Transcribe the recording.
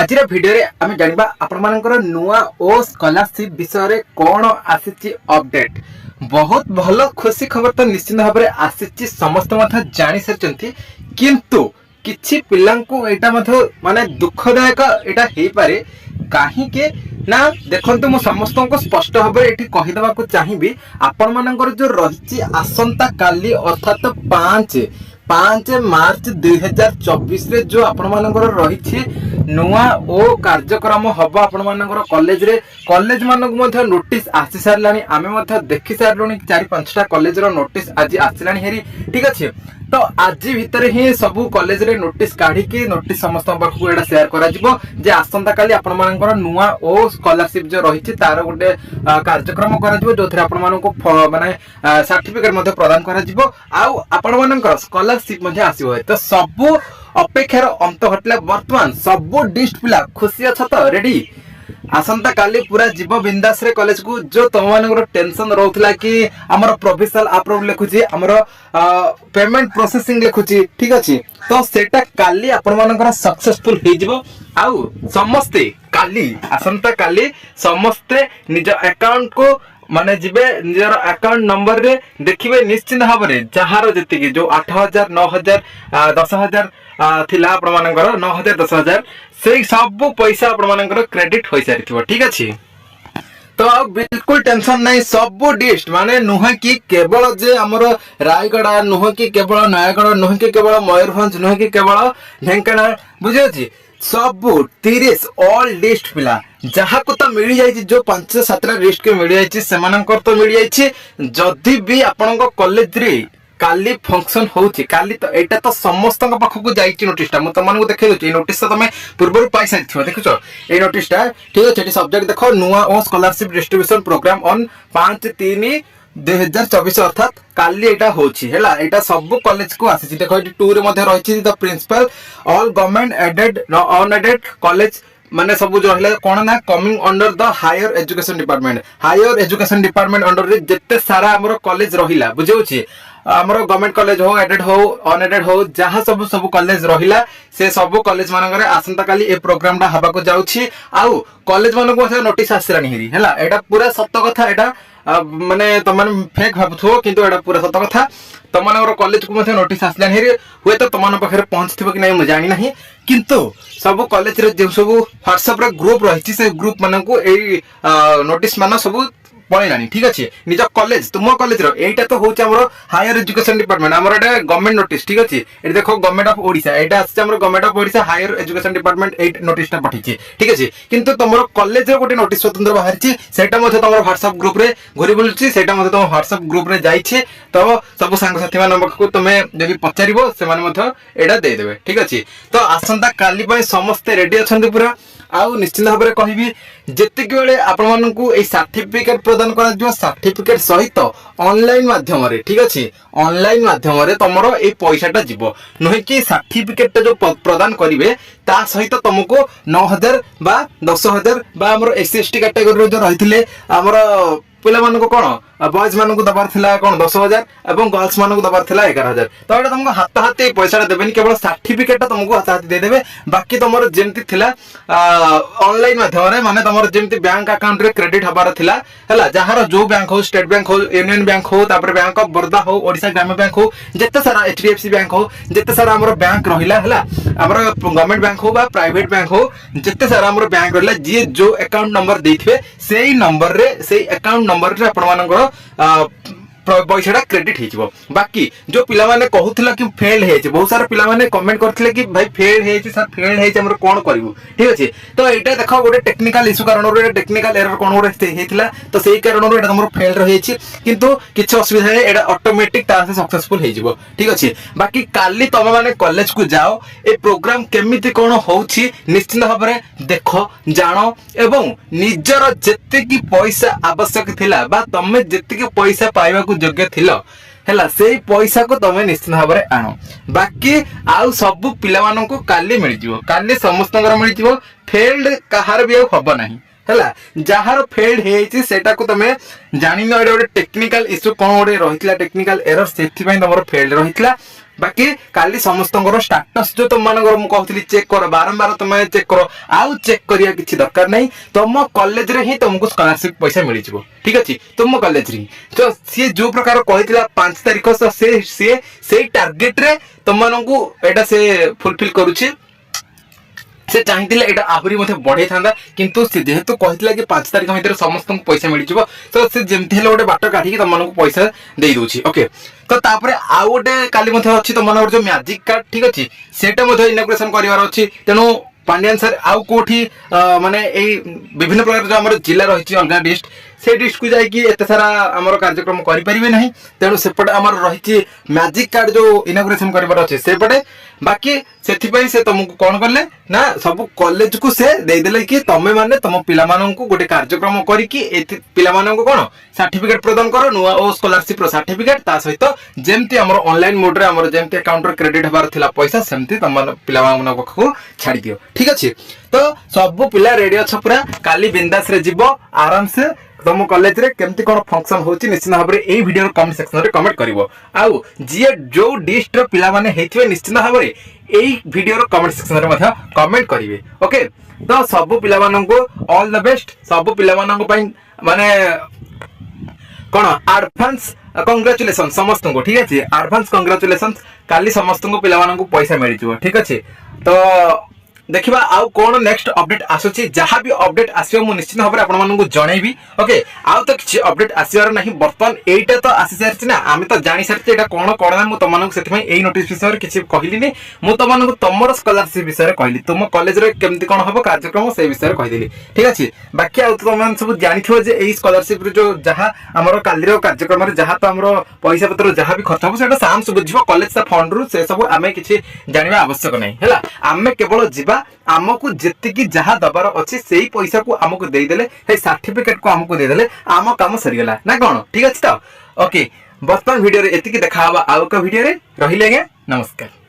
आज भिडियो रे आम जानवा आपण नुआ ओ स्कॉलरशिप विषय रे कौन आसी अपडेट। बहुत भल खुशी खबर तो निश्चित भाव में आसी समस्त जानी सारी, किंतु किछि पिलांकु एटा माने दुखदायक एटा हेई पारे कहीं ना। देखंतु मु समस्त को स्पष्ट भाव में एठी कहिदबा को चाहिबी, आपण मानकर जो रहिछि आसंता काली अर्थात 5 मार्च 2024 रे जो आपण मानकर रहिछि नुआ ओ कार्यक्रम हम आपण मानकर कॉलेज मानक मध्य नोटिस आसी सारलानी। आमे मध्य देखि सारलोनी 4-5टा कॉलेज रो नोटिस आज आसिलानी हेरी, ठीक अछि। तो आज भितर ही सबु कॉलेज रे नोटिस काढी के नोटिस समस्त पाखु एडा शेयर करा जिवो जे आसंता काली आपण मानकर नुआ ओ स्कॉलरशिप जो रहिछि तार गोटे कार्यक्रम करा जिवो, जोथरे आपण मानको माने सर्टिफिकेट मध्ये प्रदान करा जिवो आउ आपण मानकर स्कॉलरशिप मध्ये आसीबो। तो सबु अपेक्षार अंत घटला। वर्तमान सबु डिस्ट पिला खुशी अछ तो रेडी आसंता काली पूरा जीव बिंदास रे कॉलेज को जो तुम मान टेंशन रोला कि आमर प्रोविजनल अप्रूवल लिखुची आमर पेमेंट प्रोसेसिंग लिखुची, ठीक अच्छे। तो सेटा काली आपण मानकर सक्सेसफुल हो जिवो आउ समस्ते काली आसंता काली समस्ते निज अकाउंट को माने जिबे निजर अकाउंट नंबर रे देखिबे निश्चित भाव में जहार जति जो 8000 9000 10000 थिला आपण मानकर 9000 10000 से सब पैसा आपण मानकर क्रेडिट हो सारी, ठीक अच्छे। तो बिल्कुल टेंशन नहीं। सब डिस्ट माने नुह कि केवल जे हमर रायगड़ा नुह कि केवल नयागढ़ नुह कि केवल मयूरभंज नुह कि केवल ढेंकानाल बुझे सब 30 ऑल लिस्ट पिला जहाँ को तो मिल जाए जो 5-7 लिस्ट के मिल जाए से तो मिल जाए। जदि भी आपण कॉलेज रे काली फंक्शन होची काली तो एटा तो समस्त पाखक जाइछि नोटिसटा मु तमन को देखै दोछि। नोटिस तो तमे पूर्व पाई सारिथिबो देखुछो ए नोटिसटा, ठीक अछि। एटी सब्जेक्ट देखो नुआ ओ स्कॉलरशिप डिस्ट्रीब्यूशन प्रोग्राम ऑन 5/3/2024 अर्थात काली एटा होछि हैला। एटा सब कॉलेज को आसी देखो एटी 2 रे मध्ये रहिछि the principal all government aided unaided college माने सब जो है कौन ना coming under the higher education department. Higher education department under रे जत्ते सारा हमर कॉलेज रहिला बुझौछि हमर गवर्नमेंट कॉलेज हो एडेड हो अनएडेड हो जहाँ सब कॉलेज रहिला से सब कॉलेज मानकर आसंता काली ए प्रोग्राम टा हबा को जाउछि आउ कॉलेज मानको मध्ये नोटिस आसिरानी हेरी हैला। एटा पूरा सत्य कथा, एटा माने तमन फेक भाबथो किंतु एटा पूरा सत्य कथा। तमनकर कॉलेज को मध्ये नोटिस आसिलानी हेरी हुए तो तमन पाखरे पहुंचथिबो कि नै म जानि नाही, किंतु सब कॉलेज रे जे सब व्हाट्सएप रे ग्रुप रहिछि से ग्रुप मानको ए नोटिस मान सब पळैलानी, ठीक अच्छे। निज कॉलेज तुम कॉलेज रो एटा तो होछि हमर हायर एजुकेशन डिपार्टमेंट हमर एटा गवर्नमेंट नोटिस, ठीक अच्छे। ए देखो गवर्नमेंट ऑफ ओडिशा एटा आछि हमर government of Odisha higher education department ए नोटिसटा पठिछि, ठीक अच्छे। किंतु तमरो कॉलेज रो गोटे नोटिस स्वतंत्र बाहरछि सेटा मध्ये तमरो व्हाट्सएप ग्रुप रे घुरी बुलछि सेटा मध्ये तम व्हाट्सएप ग्रुप रे जाइछि। तो सब सांग साथी मान को तमे जदि पचारिबो से मान मध्ये एटा दे देबे, ठीक अच्छे। तो आसंता काली पय समस्त रेडी अछन्ति पूरा आउ निश्चित भाव में कहबी जेतिक बेले आपण मानकु ए सर्टिफिकेट प्रदान करा जो सर्टिफिकेट सहित ऑनलाइन माध्यम रे, ठीक अछि। ऑनलाइन माध्यम रे तमरो ए पैसाटा जिवो नहे कि सर्टिफिकेट जो प्रदान करिवे ता सहित तुमको 9000 बा 10000 बा हमर एससी कैटेगरी जो रहिथिले हमर पिला मानको कोन बॉयज मानको दबार थिला कोन 10000 एवं गर्ल्स मानको दबार थिला 11000। तो एटा तुमको हाथ हाथ पैसा देबेनी केवल सर्टिफिकेट तुमको हाथ हाथ दे देबे। बाकी तुमर जेमति थिला ऑनलाइन माध्यम रे माने तुमर जेमति बैंक अकाउंट रे क्रेडिट हबार थिला हैला जहार जो बैंक हो स्टेट बैंक हो यूनियन बैंक हो तापर बैंक ऑफ बड़ौदा हो ओडिशा ग्रामीण बैंक हो जत्ते सारा एचडीएफसी बैंक हो जत्ते सारा हमर बैंक रहिला हैला हमर गवर्नमेंट बैंक हो बा प्राइवेट बैंक हो जत्ते सारा हमर बैंक रहिला जे जो अकाउंट नंबर देथिबे सेही नंबर रे सेही अकाउंट नंबर रे आपण मानकर पैसा क्रेडिट हो। बाकी जो पिला माने कहूथिला कि फेल है बहुत सारा पिला माने कमेंट करथिले कि भाई फेल है सर फेल है हमर कोन करिवो, ठीक अछि। तो एटा देखो गोटे टेक्निकल इशू कारण रे टेक्निकल एरर कोन गोटे हेतिला तो सेही कारण रे एटा हमर फेल रहि छि किंतु किछ असुविधा है एटा ऑटोमेटिक ता से सक्सेसफुल हे जिवो, ठीक अछि। बाकी काली तम माने कॉलेज को जाओ ए प्रोग्राम केमिति कोन होउछि निश्चित भाव में देखो जानो एवं निजर जत्ते की पैसा आवश्यक थिला बा तमे जत्ते की पैसा पाइबा को योग्य थिलो हैला से पैसा को तमे निश्चित भाव में आनो। बाकी आउ सब पिला मानन को काली मिल जिवो काली समस्त मिल जिवो फेल्ड कहार भी हबो नाही हैला जहार फेल्ड हेछि सेटा को तमे जानि न एडा टेक्निकल इशू कोन ओडे रहितला टेक्निकल एरर सेथि पय तमरो फेल्ड रहितला। बाकी काली समस्तଙ୍କର स्टेटस जो तुम मानकर मु कहथली चेक कर बारंबार तुम चेक कर आउ चेक करिया किछि दरकार नहीं तुम कॉलेज रे ही तुमको स्कॉलरशिप पैसा मिल जिवो ठीक अछि तुम कॉलेज रे तो सी जो प्रकार कहितला 5 तारिख से टारगेट रे तुम मानकू एटा से फुलफिल करूछि से चाहिए एटा आहुरी मथे बढ़े था किंतु से जेहेतु कहला कि 5 तारिख भितर समस्त पैसा मिल जिवो तो से जेमती हेले गोटे बाट काढी तुम मानकू पैसा दे दोछि ओके तो तापरे आउ गोटे काली मथे अछि तुम मानकर जो मैजिक कार्ड ठीक अछि सेटा मथे इनॉग्रेशन करिवार अछि तेनु पांड्यान सर आउ कोठी माने एई विभिन्न प्रकार जो हमर जिल्ला रहिछि अलगा डिस्ट से डिस्ट को जाई कि एते सारा हमर कार्यक्रम करि परिबे नाही तेनु सेपटे हमर रहिछि मैजिक कार्ड जो इनॉग्रेशन करिवार अछि सेपटे बाकी सेथि पई से तुमको कोन करले ना सब कॉलेज को से दे देले कि तमे माने तुम पिला मानन को गोटे कार्यक्रम करी कि एथि पिला मानन को कोन सर्टिफिकेट प्रदान करो नुवा ओ स्कॉलरशिप रो सर्टिफिकेट ता सहित जेमति हमर ऑनलाइन मोड रे हमर जेमति अकाउंट रे क्रेडिट हबार थिला पैसा सेमति तम पिला मानन को छाडी दियो ठीक अछि तो सब पिला रेडी अछ पूरा काली बिंदास रे जिवो आराम से तुम कॉलेज रे केमती कोन फंक्शन होची निश्चित भाबरे एई वीडियो रो कमेंट सेक्शन रे कमेंट करिवो आउ जे जो डिस्ट रो पिला माने हेथिवे निश्चित भाबरे एई वीडियो रो कमेंट सेक्शन रे मध्य कमेंट करिवे ओके तो सब पिला मानन को ऑल द बेस्ट सब पिला मानन को पई माने कोन एडवांस कांग्रेचुलेशन समस्त को ठीक अछि एडवांस कांग्रेचुलेशन काली समस्त को पिला मानन को पैसा मिल जिवो ठीक अछि तो देखिबा आउ कोन नेक्स्ट अपडेट आसुची जहां भी अपडेट आसियो मु निश्चित भाबरे आपण मानन को जणैबी ओके आउ तो किछि अपडेट आसीवार नाही बर्तमान एटा तो आसी सारछि ना आमे तो जानि सारछि एटा कोन कोन मु तमन को सेति एई नोटिस विषय किछि कहिली नि मु तमन को तमर स्कॉलरशिप विषय कहली तुम कॉलेज रे केमति कोन हबो कार्यक्रम से विषय कहि ठीक अछि बाकी आउ तो तमन सब जानिथिबो जे एई स्कॉलरशिप रे जो जहां हमर कालीरो कार्यक्रम रे जहां तो हमर पैसा पत्र जहां भी खर्च हबो सेटा साम सब बुझिबो कॉलेज सा फंड रु से सब आमे किछि जानिबा आवश्यक नाही हैला आमे केवल जिबा आमको जेतिकी जहां दबार अछि सेही पैसा को आमको दे देले हे सर्टिफिकेट को आमको दे देले आम काम सरी गेला ना कोन ठीक अछि तो ओके वर्तमान वीडियो रे एतिकी देखा हबा आउ का वीडियो रे रहिले नमस्कार।